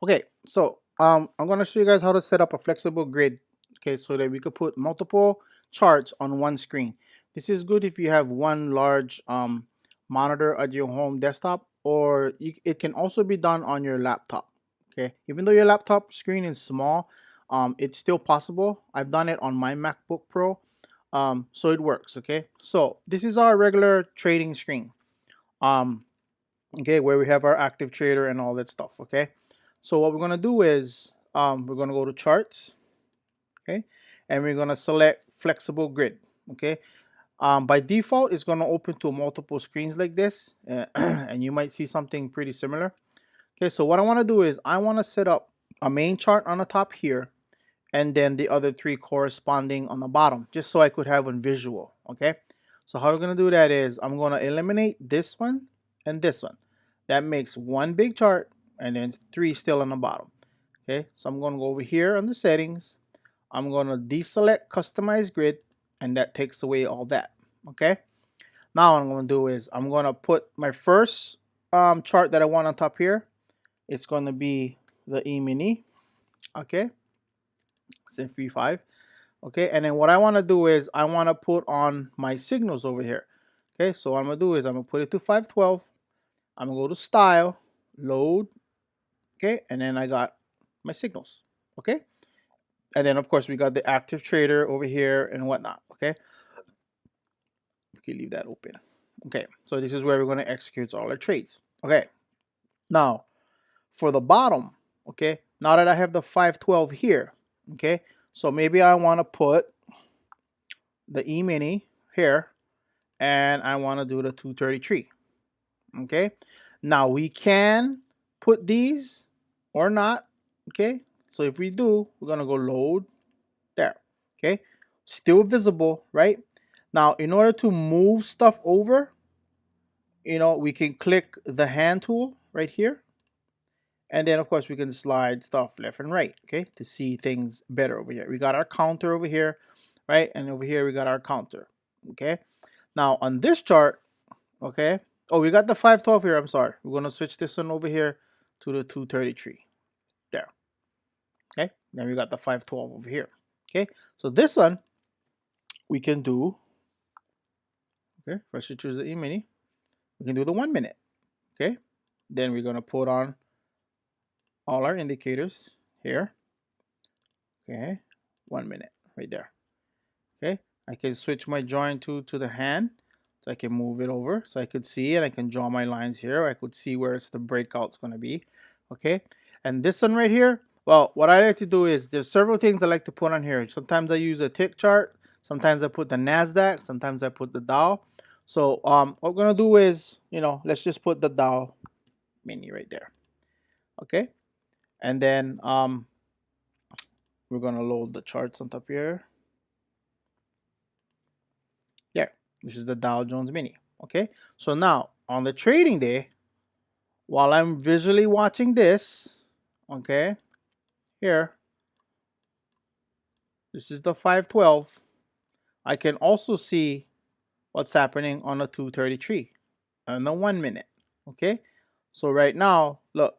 Okay, so I'm gonna show you guys how to set up a flexible grid. Okay, so that we could put multiple charts on one screen. This is good if you have one large monitor at your home desktop, or it can also be done on your laptop. Okay, even though your laptop screen is small, it's still possible. I've done it on my MacBook Pro, so it works. Okay, so this is our regular trading screen. Um, okay, where we have our active trader and all that stuff. Okay, so what we're gonna do is we're gonna go to charts, okay, and we're gonna select flexible grid. Okay, by default it's gonna open to multiple screens like this, and you might see something pretty similar. Okay, so what I want to do is I want to set up a main chart on the top here, and then the other three corresponding on the bottom, just so I could have one visual. Okay, so how we're gonna do that is I'm gonna eliminate this one and this one. That makes one big chart and then three still on the bottom. Okay, so I'm gonna go over here on the settings. I'm gonna deselect customize grid, and that takes away all that. Okay, now what I'm gonna do is I'm gonna put my first chart that I want on top here. It's gonna be the E-mini. Okay, SIMP5. Okay, and then what I want to do is I want to put on my signals over here. Okay, so what I'm gonna do is I'm gonna put it to 512. I'm gonna go to style, load. Okay, and then I got my signals. Okay, and then of course we got the active trader over here and whatnot. Okay, we can leave that open. Okay, so this is where we're gonna execute all our trades. Okay, now for the bottom. Okay, now that I have the 512 here. Okay, so maybe I want to put the E-mini here, and I want to do the 233. Okay, now we can put these or not. Okay, so if we do, we're gonna go load there. Okay, still visible, right? Now in order to move stuff over, we can click the hand tool right here, and then of course we can slide stuff left and right, okay, to see things better. Over here we got our counter over here, right, and over here we got our counter. Okay, now on this chart, okay, oh, we got the 512 here. I'm sorry, we're going to switch this one over here to the 233 there. Okay, then we got the 512 over here. Okay, so this one we can do. Okay, first you choose the E-mini. We can do the 1 minute. Okay, then we're going to put on all our indicators here. Okay, 1 minute right there. Okay, I can switch my join to the hand, so I can move it over so I could see, and I can draw my lines here. I could see where it's the breakout's going to be. Okay, and this one right here, well, what I like to do is there's several things I like to put on here. Sometimes I use a tick chart, sometimes I put the NASDAQ, sometimes I put the Dow. So what we're going to do is, let's just put the Dow mini right there. Okay, and then we're going to load the charts on top here. Yeah, this is the Dow Jones Mini. Okay, so now on the trading day, while I'm visually watching this, okay, here, this is the 512. I can also see what's happening on the 233 and the 1 minute. Okay, so right now, look,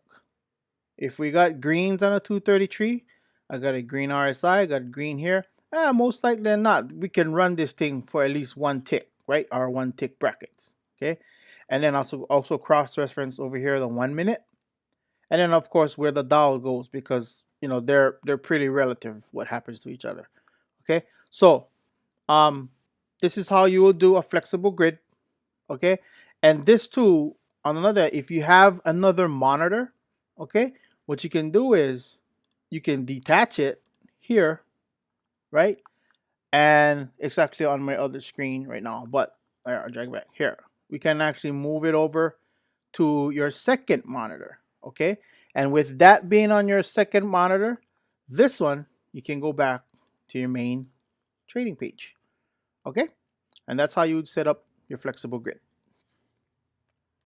if we got greens on a 233, I got a green RSI, I got green here. Most likely than not, we can run this thing for at least one tick, right? Our one tick brackets. Okay, and then also cross-reference over here the 1 minute, and then of course where the Dow goes, because they're pretty relative what happens to each other. Okay, so this is how you will do a flexible grid. Okay, and this too, on another, if you have another monitor, okay, what you can do is you can detach it here, right? And it's actually on my other screen right now, but I'll drag back here. We can actually move it over to your second monitor. Okay, and with that being on your second monitor, this one you can go back to your main trading page. Okay, and that's how you would set up your flexible grid.